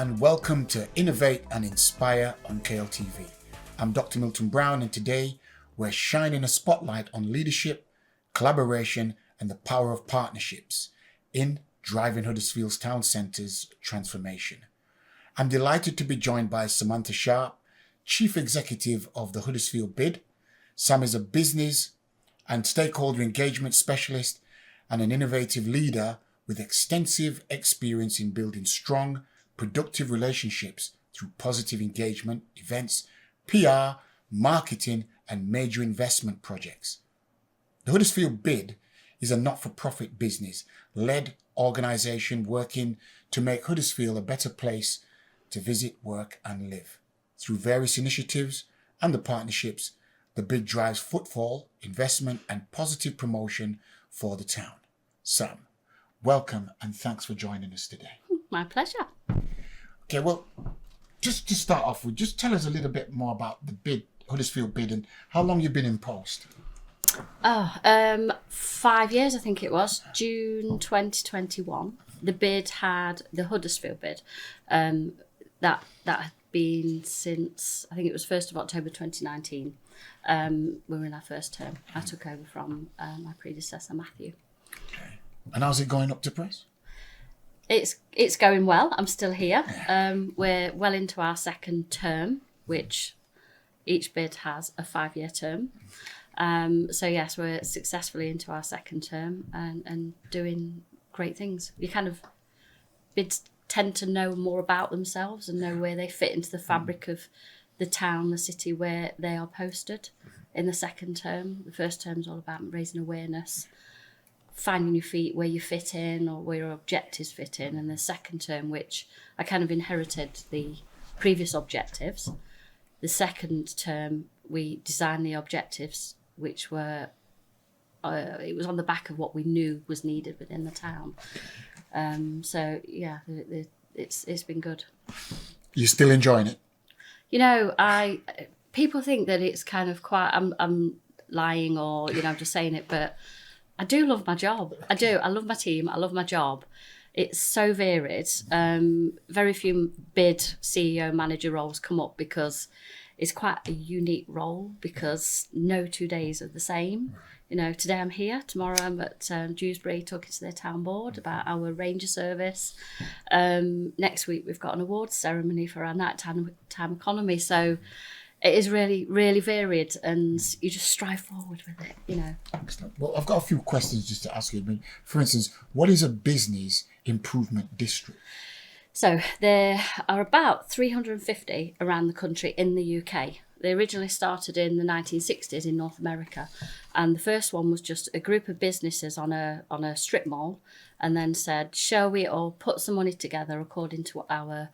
and welcome to Innovate and Inspire on KLTV. I'm Dr. Milton Brown, and today we're shining a spotlight on leadership, collaboration and the power of partnerships in driving Huddersfield's town centre's transformation. I'm delighted to be joined by Samantha Sharp, Chief Executive of the Huddersfield BID. Sam is a business and stakeholder engagement specialist and an innovative leader with extensive experience in building strong, productive relationships through positive engagement, events, PR, marketing, and major investment projects. The Huddersfield BID is a not-for-profit business-led organisation working to make Huddersfield a better place to visit, work and live. Through various initiatives and the partnerships, the BID drives footfall, investment and positive promotion for the town. Sam, welcome and thanks for joining us today. My pleasure. Okay, well, just to start off with, just tell us a little bit more about the BID, Huddersfield BID, and how long you've been in post. 5 years, I think it was. June 2021. The BID had the Huddersfield BID. That had been since, I think it was 1st of October 2019. We were in our first term. I took over from my predecessor, Matthew. Okay. And how's it going up to press? It's going well. I'm still here. We're well into our second term, which each BID has a 5-year term. So yes, we're successfully into our second term and doing great things. BIDs tend to know more about themselves and know where they fit into the fabric of the town, the city where they are posted in the second term. The first term is all about raising awareness, finding your feet where you fit in or where your objectives fit in. And the second term, which I kind of inherited the previous objectives, the second term we designed the objectives which were it was on the back of what we knew was needed within the town. So yeah, it's been good. You're still enjoying it? You know, people think that it's kind of quite, I'm lying or, I'm just saying it, but I do love my job. I do. I love my team. I love my job. It's so varied. Very few BID CEO manager roles come up because it's quite a unique role because no 2 days are the same. Today I'm here, tomorrow I'm at Dewsbury talking to their town board about our ranger service. Next week we've got an awards ceremony for our nighttime economy. So it is really, really varied and you just strive forward with it, Excellent. Well, I've got a few questions just to ask you. I mean, for instance, what is a business improvement district? So there are about 350 around the country in the UK. They originally started in the 1960s in North America. And the first one was just a group of businesses on a strip mall and then said, shall we all put some money together according to what our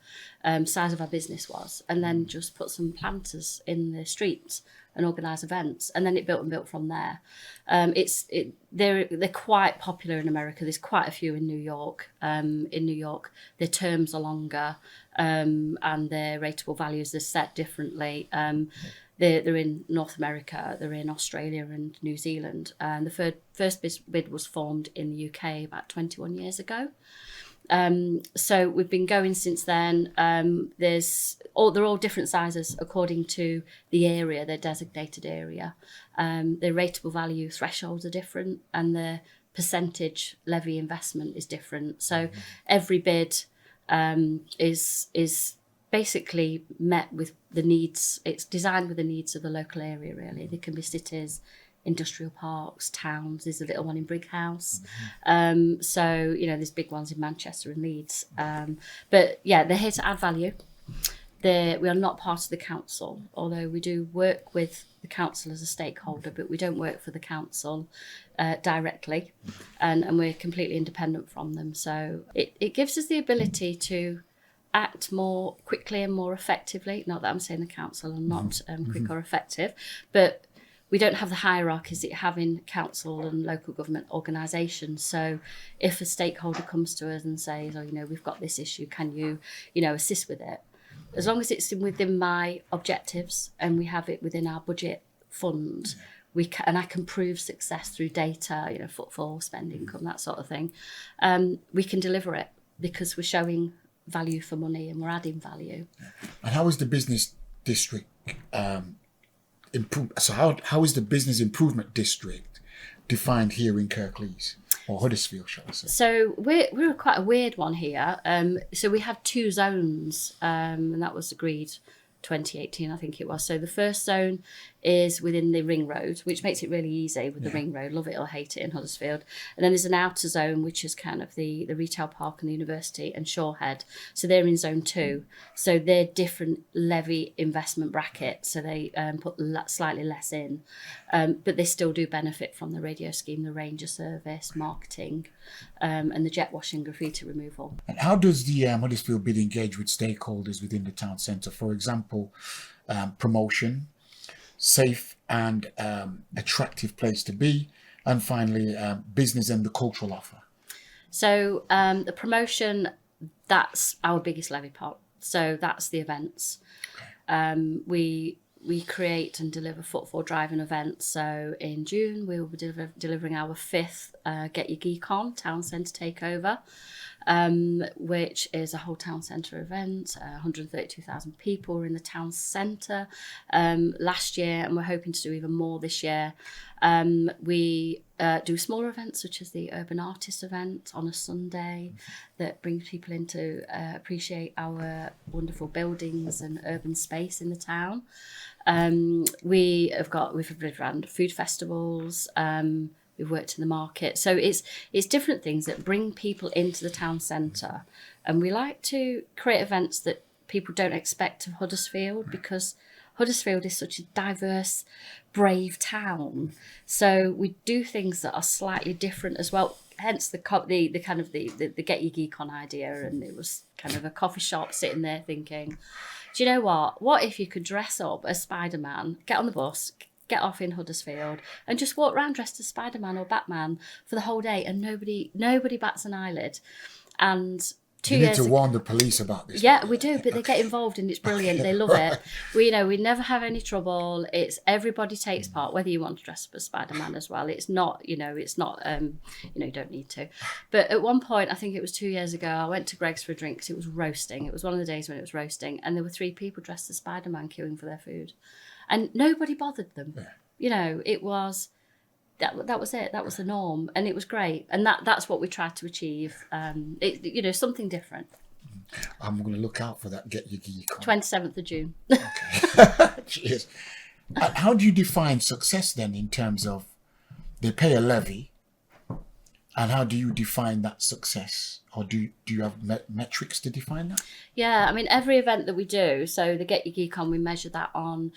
size of our business was, and then just put some planters in the streets and organise events. And then it built from there. They're quite popular in America. There's quite a few in New York. In New York, their terms are longer and their rateable values are set differently. They're in North America, they're in Australia and New Zealand. And the first BID was formed in the UK about 21 years ago. So we've been going since then. They're all different sizes according to the area, their designated area. Their rateable value thresholds are different and the percentage levy investment is different. So every BID is basically met with the needs. It's designed with the needs of the local area, really. They can be cities, industrial parks, towns. There's a little one in Brighouse. So, there's big ones in Manchester and Leeds. But yeah, they're here to add value. We are not part of the council, although we do work with the council as a stakeholder, but we don't work for the council directly, and we're completely independent from them. So it gives us the ability to act more quickly and more effectively. Not that I'm saying the council are not quick or effective, but we don't have the hierarchies that you have in council and local government organisations. So if a stakeholder comes to us and says, we've got this issue, can you, assist with it? As long as it's within my objectives and we have it within our budget fund, and I can prove success through data, footfall, spend income, that sort of thing, we can deliver it because we're showing value for money, and we're adding value. And how is the business district improved? So how is the business improvement district defined here in Kirklees, or Huddersfield, shall I say? So we're quite a weird one here. So we have 2 zones, and that was agreed 2018, I think it was. So the first zone is within the ring road, which makes it really easy with the ring road. Love it or hate it in Huddersfield. And then there's an outer zone, which is kind of the retail park and the university and Shorehead. So they're in zone 2. So they're different levy investment brackets. So they put slightly less in. But they still do benefit from the radio scheme, the ranger service, marketing, and the jet washing, graffiti removal. And how does the Huddersfield BID engage with stakeholders within the town centre? For example, promotion, safe and attractive place to be, and finally, business and the cultural offer. So the promotion, that's our biggest levy pot. So that's the events. Okay. We create and deliver footfall driving events. So in June, we will be delivering our 5th Get Your Geek On Town Centre Takeover, which is a whole town centre event. 132,000 people were in the town centre last year, and we're hoping to do even more this year. We do smaller events such as the Urban Artist event on a Sunday that brings people in to appreciate our wonderful buildings and urban space in the town. We've run food festivals. We've worked in the market. So it's different things that bring people into the town centre. And we like to create events that people don't expect of Huddersfield, because Huddersfield is such a diverse, brave town. So we do things that are slightly different as well. Hence the kind of the Get Your Geek On idea. And it was kind of a coffee shop sitting there thinking, do you know what? What if you could dress up as Spider-Man, get on the bus, get off in Huddersfield, and just walk around dressed as Spider-Man or Batman for the whole day, and nobody bats an eyelid. And 2 You years need to warn the police about this. Yeah, we do, but they get involved and it's brilliant. They love it. We never have any trouble. It's everybody takes part, whether you want to dress up as Spider-Man as well. It's not, you don't need to. But at one point, I think it was 2 years ago, I went to Greg's for a drink because it was roasting. It was one of the days when it was roasting, and there were 3 people dressed as Spider-Man queuing for their food. And nobody bothered them. Yeah. It was, that was it. That was the norm. And it was great. And that's what we tried to achieve. Something different. I'm going to look out for that Get Your Geek On. 27th of June. Okay. Cheers. How do you define success then, in terms of they pay a levy, and how do you define that success? Or do you have metrics to define that? Yeah, I mean, every event that we do, so the Get Your Geek On, we measure that on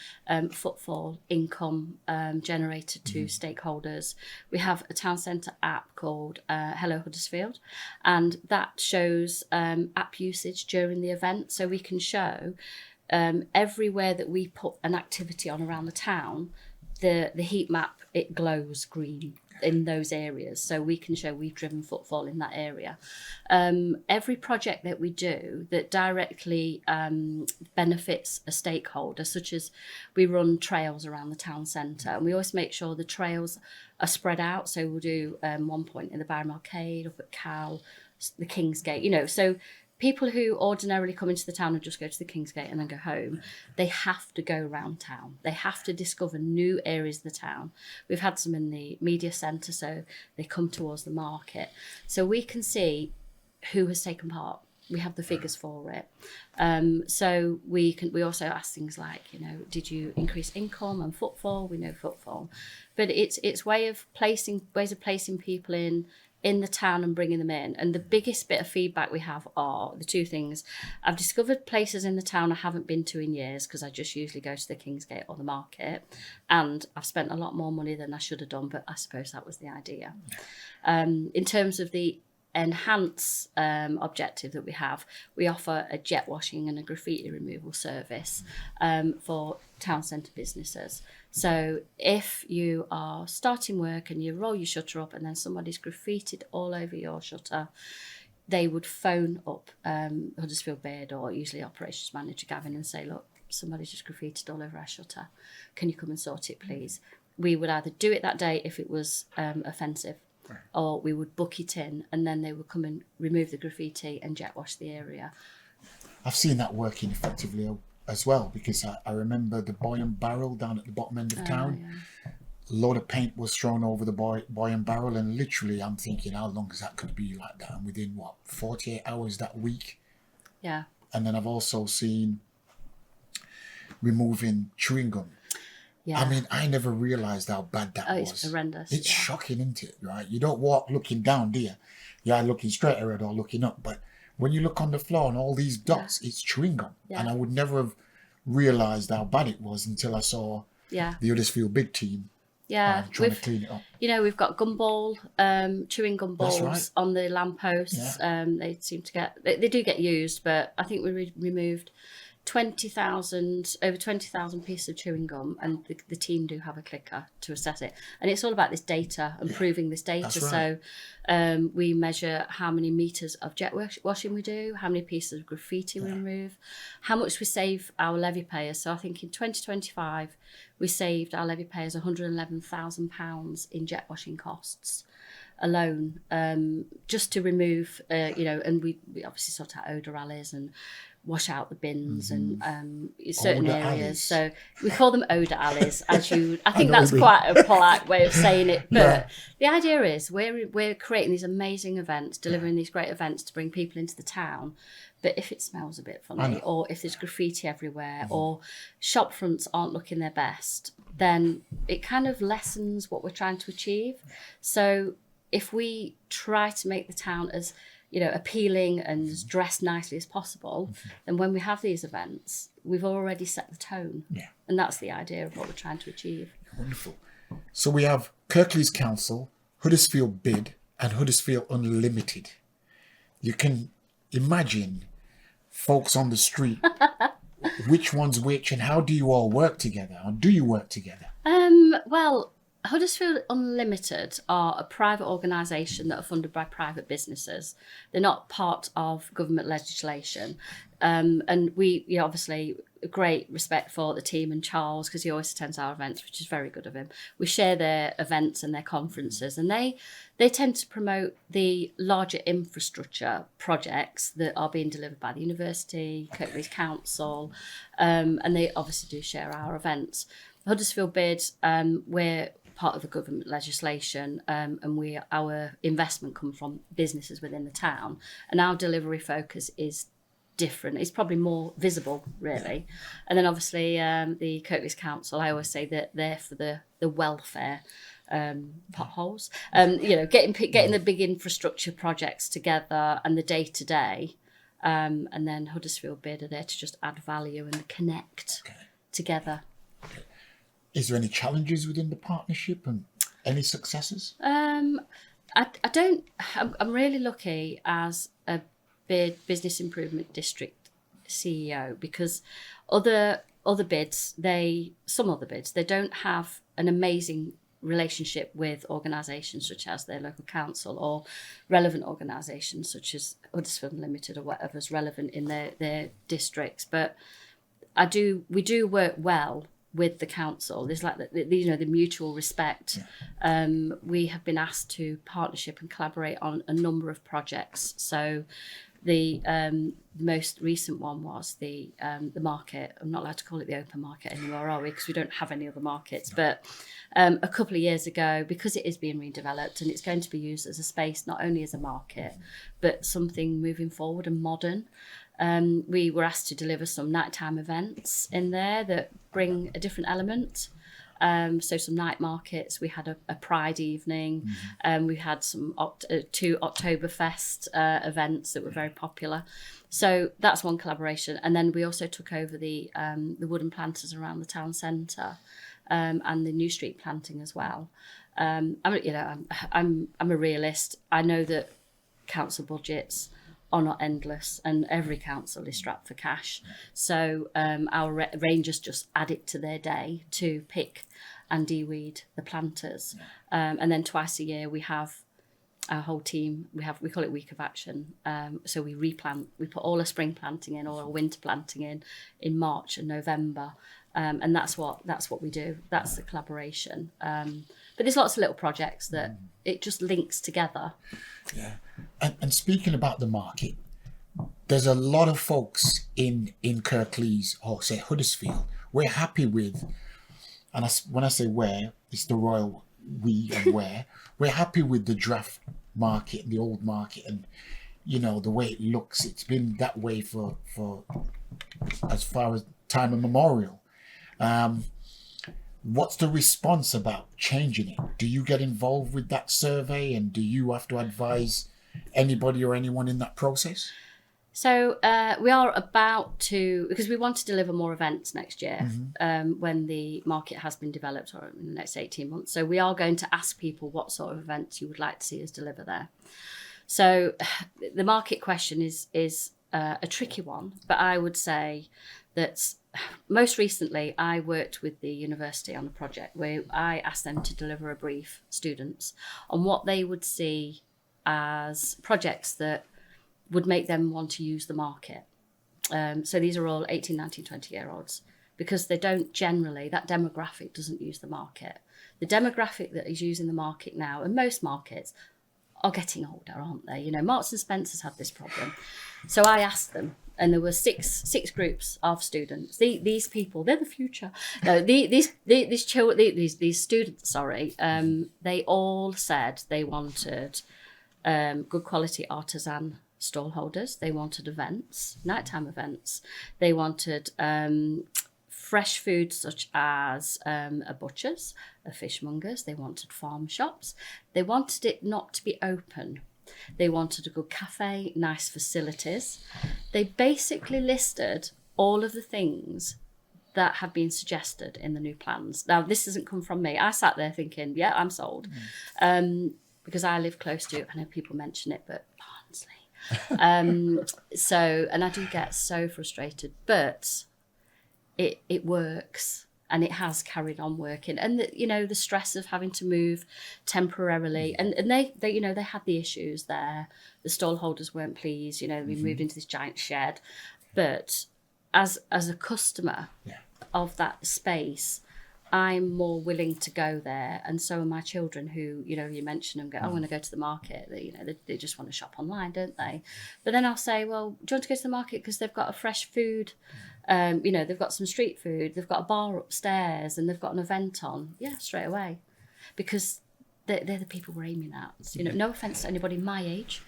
footfall, income generated to stakeholders. We have a town centre app called Hello Huddersfield, and that shows app usage during the event. So we can show everywhere that we put an activity on around the town, the heat map, it glows green in those areas, so we can show we've driven footfall in that area. Every project that we do that directly benefits a stakeholder, such as we run trails around the town centre, and we always make sure the trails are spread out. So we'll do one point in the Byram Arcade, up at Cow, the Kingsgate, so people who ordinarily come into the town and just go to the Kingsgate and then go home, they have to go around town. They have to discover new areas of the town. We've had some in the media centre, so they come towards the market. So we can see who has taken part. We have the figures for it. So we also ask things like, did you increase income and footfall? We know footfall. But it's ways of placing people in the town and bringing them in. And the biggest bit of feedback we have are the 2 things. I've discovered places in the town I haven't been to in years, because I just usually go to the Kingsgate or the market, and I've spent a lot more money than I should have done, but I suppose that was the idea. In terms of the enhance objective that we offer a jet washing and a graffiti removal service for town centre businesses. So if you are starting work and you roll your shutter up and then somebody's graffitied all over your shutter, they would phone up Huddersfield BID, or usually operations manager Gavin, and say, look, somebody's just graffitied all over our shutter. Can you come and sort it, please? We would either do it that day if it was offensive, or we would book it in, and then they would come and remove the graffiti and jet wash the area. I've seen that working effectively as well, because I remember the boy and barrel down at the bottom end of town. Yeah. A load of paint was thrown over the boy and barrel, and literally I'm thinking, how long is that could be like that? And within 48 hours that week. Yeah. And then I've also seen removing chewing gum. Yeah. I mean, I never realised how bad that was. It's horrendous. It's shocking, isn't it? Right? You don't walk looking down, do you? You're looking straight ahead or looking up. But when you look on the floor and all these dots, it's chewing gum. Yeah. And I would never have realised how bad it was until I saw the Huddersfield BID team trying to clean it up. You know, we've got gumball, chewing gum balls on the lampposts. Yeah. They seem to they do get used, but I think we removed over 20,000 pieces of chewing gum, and the team do have a clicker to assess it. And it's all about this data and proving this data. That's right. So we measure how many meters of jet washing we do, how many pieces of graffiti we remove, how much we save our levy payers. So I think in 2025 we saved our levy payers £111,000 in jet washing costs alone, just to remove, and we obviously sort out odour alleys and wash out the bins and certain Odour areas. alleys. So we call them odour alleys, I think that's quite a polite way of saying it. But the idea is we're creating these amazing events, delivering these great events to bring people into the town. But if it smells a bit funny, or if there's graffiti everywhere, or shop fronts aren't looking their best, then it kind of lessens what we're trying to achieve. So if we try to make the town as appealing and as dressed nicely as possible, then when we have these events, we've already set the tone. Yeah. And that's the idea of what we're trying to achieve. Wonderful. So we have Kirklees Council, Huddersfield BID, and Huddersfield Unlimited. You can imagine folks on the street, which one's which, and how do you all work together? Or do you work together? Well, Huddersfield Unlimited are a private organisation that are funded by private businesses. They're not part of government legislation. And we obviously great respect for the team and Charles, because he always attends our events, which is very good of him. We share their events and their conferences, and they tend to promote the larger infrastructure projects that are being delivered by the university, Kirklees Council, and they obviously do share our events. Huddersfield BID, we're part of the government legislation, and our investment comes from businesses within the town, and our delivery focus is different. It's probably more visible, really. And then obviously the Kirklees Council, I always say that they're for the welfare, potholes, getting the big infrastructure projects together and the day-to-day, and then Huddersfield BID are there to just add value and connect together. Is there any challenges within the partnership and any successes? I'm really lucky as a BID Business Improvement District CEO, because other BIDs, some other BIDs, they don't have an amazing relationship with organisations such as their local council or relevant organisations such as Huddersfield Limited or whatever's relevant in their districts. But we do work well with the council. There's like the mutual respect. We have been asked to partnership and collaborate on a number of projects. So the most recent one was the market. I'm not allowed to call it the open market anymore, are we? Because we don't have any other markets. But a couple of years ago, because it is being redeveloped and it's going to be used as a space, not only as a market, but something moving forward and modern. We were asked to deliver some nighttime events in there that bring a different element. So some night markets. We had a Pride evening. We had some 2 Oktoberfest events that were very popular. So that's one collaboration. And then we also took over the wooden planters around the town centre, and the New Street planting as well. I'm a realist. I know that council budgets are not endless, and every council is strapped for cash. So our rangers just add it to their day to pick and de-weed the planters. And then twice a year we have our whole team, we call it Week of Action. So we replant, we put all our spring planting in, all our winter planting in March and November. And that's what we do. That's the collaboration. But there's lots of little projects that it just links together. Yeah. And speaking about the market, there's a lot of folks in Kirklees, or say Huddersfield, we're happy with, and when I say where, it's the royal we and where, we're happy with the draft market, the old market, and the way it looks. It's been that way for as far as time immemorial. What's the response about changing it? Do you get involved with that survey, and do you have to advise anybody or anyone in that process? So we are about to, because we want to deliver more events next year, when the market has been developed, or in the next 18 months. So we are going to ask people what sort of events you would like to see us deliver there. So the market question is a tricky one, but I would say that most recently I worked with the university on a project where I asked them to deliver a brief, students, on what they would see as projects that would make them want to use the market. So these are all 18, 19, 20-year-olds, because they don't generally, that demographic doesn't use the market. The demographic that is using the market now, and most markets, are getting older, aren't they? Marks and Spencer's had this problem. So I asked them, and there were six groups of students. These people, they're the future. No, these students, sorry, they all said they wanted good quality artisan stall holders. They wanted events, nighttime events. They wanted fresh foods such as a butcher's, a fishmonger's. They wanted farm shops. They wanted it not to be open. They wanted a good cafe, nice facilities. They basically listed all of the things that have been suggested in the new plans. Now, this doesn't come from me. I sat there thinking, yeah, I'm sold. Because I live close to, I know people mention it, but Barnsley. And I do get so frustrated, but it works, and it has carried on working. And the stress of having to move temporarily, and they had the issues there. The stall holders weren't pleased. We moved into this giant shed, but as a customer of that space, I'm more willing to go there, and so are my children, who you mention them, go, I want to go to the market. They just want to shop online, don't they? But then I'll say, well, do you want to go to the market because they've got a fresh food, they've got some street food, they've got a bar upstairs, and they've got an event on. Yeah, straight away, because they're the people we're aiming at. No offense to anybody my age,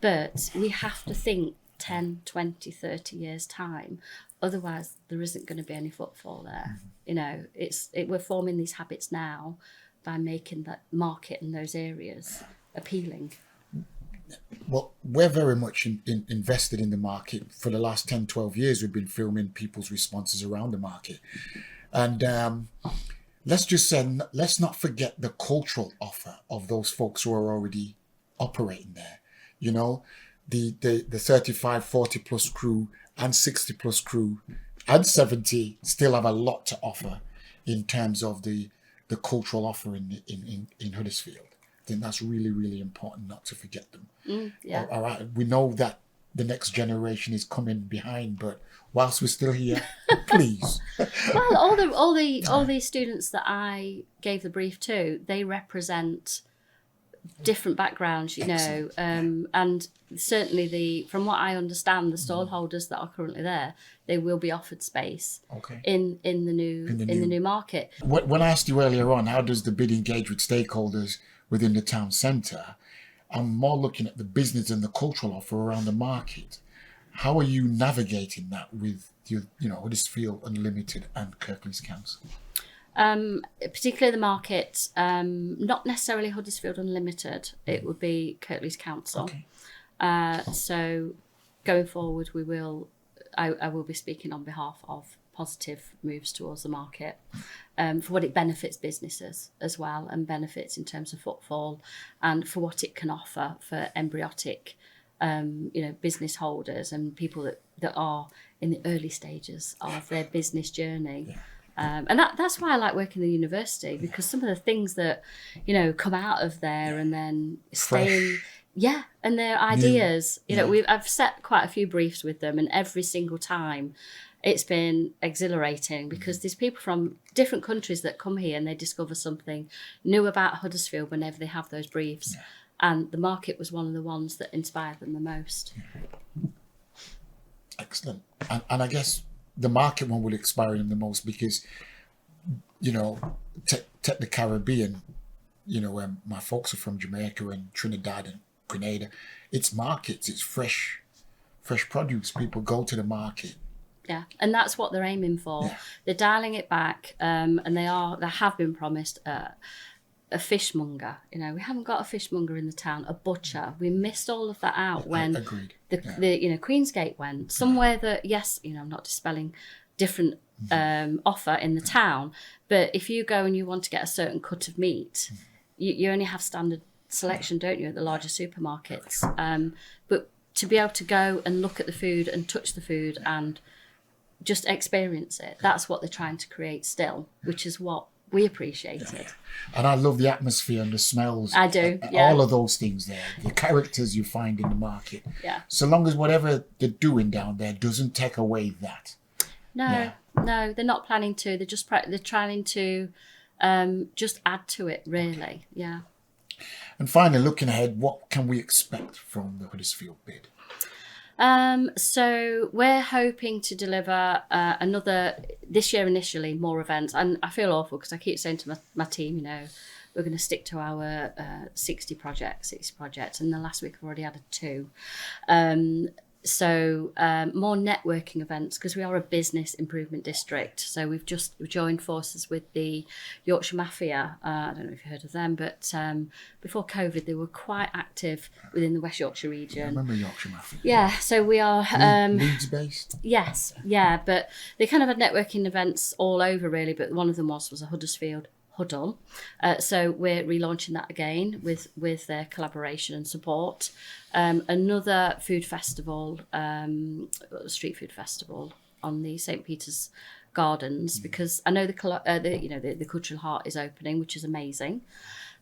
but we have to think 10, 20, 30 years time. Otherwise, there isn't going to be any footfall there. We're forming these habits now by making that market in those areas appealing. Well, we're very much invested in the market. For the last 10, 12 years, we've been filming people's responses around the market. And let's just say, let's not forget the cultural offer of those folks who are already operating there. The 35, 40 plus crew and 60 plus crew and 70 still have a lot to offer in terms of the cultural offer in Huddersfield. I think that's really, really important not to forget them. All right. We know that the next generation is coming behind, but whilst we're still here, please. Well, all the students that I gave the brief to, they represent different backgrounds, and certainly from what I understand, the stall holders that are currently there, they will be offered space in the new market. When I asked you earlier on, how does the BID engage with stakeholders within the town centre? I'm more looking at the business and the cultural offer around the market. How are you navigating that with your, Huddersfield Unlimited and Kirklees Council? Particularly the market, not necessarily Huddersfield Unlimited, it would be Kirklees Council. So going forward, I will be speaking on behalf of positive moves towards the market, for what it benefits businesses as well, and benefits in terms of footfall, and for what it can offer for embryotic, business holders and people that are in the early stages of their business journey. And that's why I like working in the university, because some of the things that, come out of there and then stay in, and their ideas, I've set quite a few briefs with them, and every single time it's been exhilarating, because there's people from different countries that come here and they discover something new about Huddersfield whenever they have those briefs. And the market was one of the ones that inspired them the most. Excellent. And I guess the market one will inspire them the most because, you know, take the Caribbean, you know, where my folks are from, Jamaica and Trinidad and Grenada. It's markets, it's fresh produce. People go to the market. Yeah, and that's what they're aiming for. Yeah. They're dialing it back, and they have been promised a fishmonger. You know, we haven't got a fishmonger in the town, a butcher. We missed all of that out when Agreed. the you know, Queensgate went somewhere that, yes, you know, I'm not dispelling different offer in the town, but if you go and you want to get a certain cut of meat, you only have standard selection, don't you, at the larger supermarkets? But to be able to go and look at the food and touch the food and just experience it, that's what they're trying to create still, which is what we appreciated. Yeah. And I love the atmosphere and the smells. I do, yeah. All of those things there, the characters you find in the market. Yeah. So long as whatever they're doing down there doesn't take away that. No, they're not planning to. They're just they're trying to just add to it, really. Yeah. And finally, looking ahead, what can we expect from the Huddersfield BID? So we're hoping to deliver another, this year initially, more events. And I feel awful because I keep saying to my team, you know, we're going to stick to our 60 projects. And the last week I've already added 2. So more networking events, because we are a business improvement district. So we've just joined forces with the Yorkshire Mafia. I don't know if you heard of them, but before COVID, they were quite active within the West Yorkshire region. I remember Yorkshire Mafia. Yeah, so we are... Leeds based? Yes, yeah, but they kind of had networking events all over, really, but one of them was a Huddersfield Huddle. So we're relaunching that again with their collaboration and support. Another food festival, street food festival on the St. Peter's Gardens, because I know the Cultural Heart is opening, which is amazing.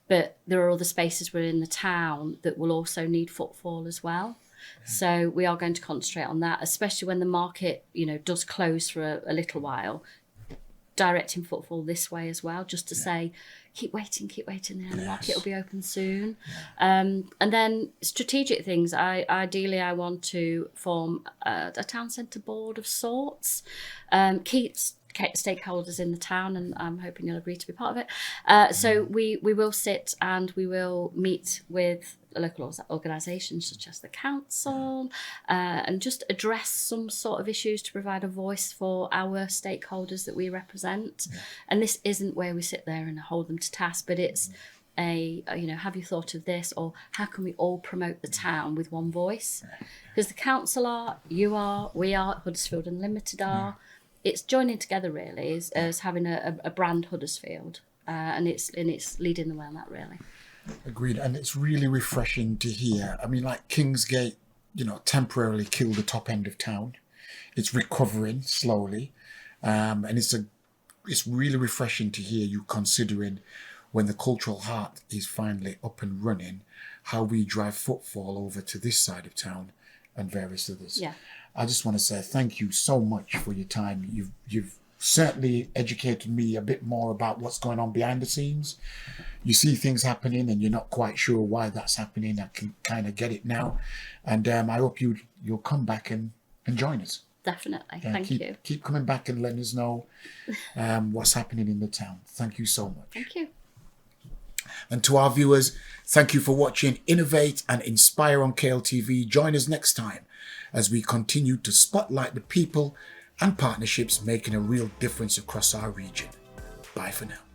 But there are other spaces within the town that will also need footfall as well. So we are going to concentrate on that, especially when the market, you know, does close for a little while. Directing footfall this way as well, just to say, keep waiting, the market will be open soon. And then strategic things. Ideally, I want to form a town centre board of sorts, keep stakeholders in the town, and I'm hoping you'll agree to be part of it. So we will sit and we will meet with local organisations such as the council, and just address some sort of issues to provide a voice for our stakeholders that we represent. And this isn't where we sit there and hold them to task, but it's have you thought of this, or how can we all promote the town with one voice? Because the council are, you are, we are, Huddersfield Unlimited are. It's joining together really as having a brand Huddersfield, and it's leading the way on that, really. Agreed. And it's really refreshing to hear. I mean, like Kingsgate, you know, temporarily killed the top end of town. It's recovering slowly, and it's really refreshing to hear you considering when the Cultural Heart is finally up and running, how we drive footfall over to this side of town and various others. Yeah. I just want to say thank you so much for your time. You've certainly educated me a bit more about what's going on behind the scenes. You see things happening and you're not quite sure why that's happening. I can kind of get it now. And I hope you'll come back and join us. Definitely. Thank you. Keep coming back and letting us know what's happening in the town. Thank you so much. Thank you. And to our viewers, thank you for watching Innovate and Inspire on KLTV. Join us next time as we continue to spotlight the people and partnerships making a real difference across our region. Bye for now.